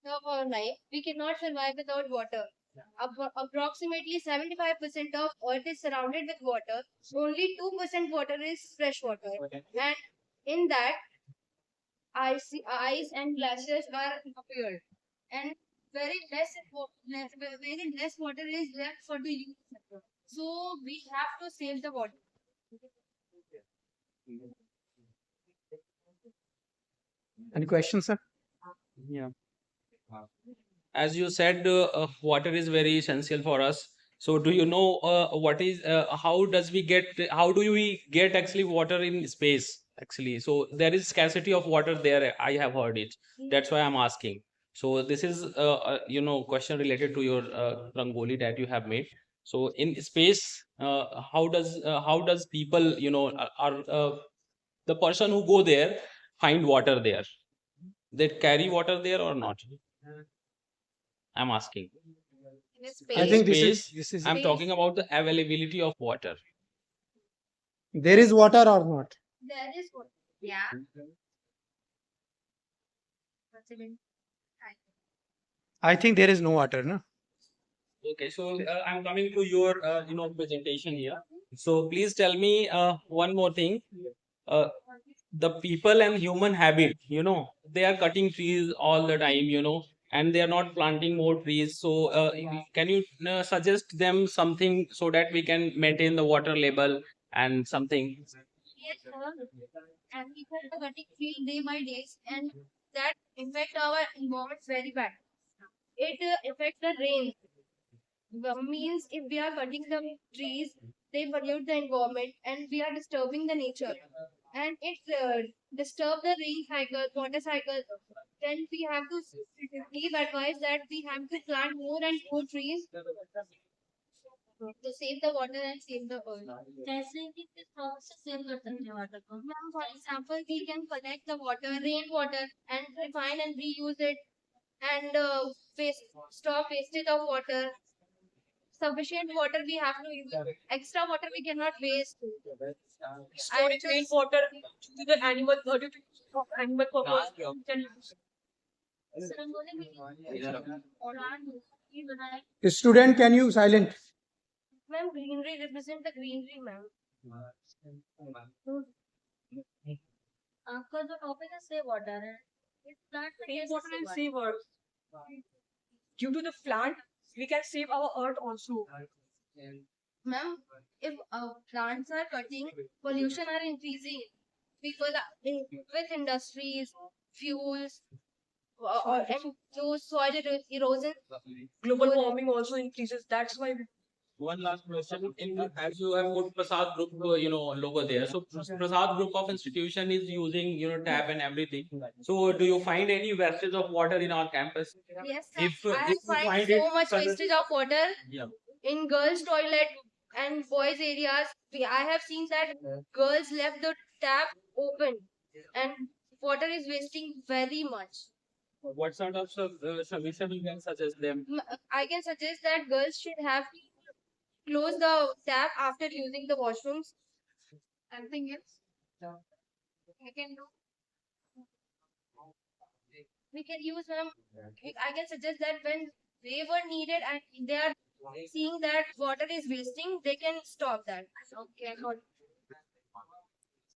of our life, we cannot survive without water. Approximately 75% of Earth is surrounded with water. Only 2% water is fresh water. And in that, ice and glaciers are appeared. And very less water is left for the use. So we have to save the water. Any questions, sir? Yeah. As you said, water is very essential for us. So, do you know how do we get actually water in space? Actually, so there is scarcity of water there. I have heard it. That's why I'm asking. So, this is question related to your rangoli that you have made. So, in space, how does people are the person who go there find water there? They carry water there or not? I'm asking. In I In think space, space, I'm talking about the availability of water. there is water or not. there is water. Yeah. What's it mean? I think there is no water, no. Okay, so I'm coming to your presentation here. So please tell me one more thing. Uh, the people and human habit, they are cutting trees all the time, and they are not planting more trees. So can you suggest them something so that we can maintain the water level and something? Yes, sir. And we are cutting trees day by day, and that affect our environment very bad. It affects the rain. Means if we are cutting the trees, they pollute the environment, and we are disturbing the nature, and it disturb the rain cycle, water cycle. Then we have to give advice that we have to plant more and more trees to save the water and save the earth. जैसे कि किस तरह से save कर सकते हैं water को? Ma'am, for example, we can collect the water, rainwater, and refine and reuse it, and stop wastage of water. Sufficient water we have to use. Extra water we cannot waste. Storing rainwater to the animal animal purpose. Student, can you silent? Ma'am, greenery represent the greenery, ma'am. आपका जो topic है save water है, इस plant में Rainwater and save earth. Due to the plant, we can save our earth also. Ma'am, if plants are cutting, pollution are increasing. People with industries, fuels, and those soil erosion. Global warming also increases. That's why One last question. As you have put Prasad Group, logo there. So Prasad Group of institution is using, tap and everything. So do you find any wastage of water in our campus? Yes, sir. If I you find find so it, much wastage of water yeah. in girls' toilet and boys' areas. I have seen that girls left the tap open, and water is wasting very much. What sort of solution you can suggest them? I can suggest that girls should have to close the tap after using the washrooms. Anything else? I can do. We can use them. I can suggest that when they were needed and they are seeing that water is wasting, they can stop that. Okay.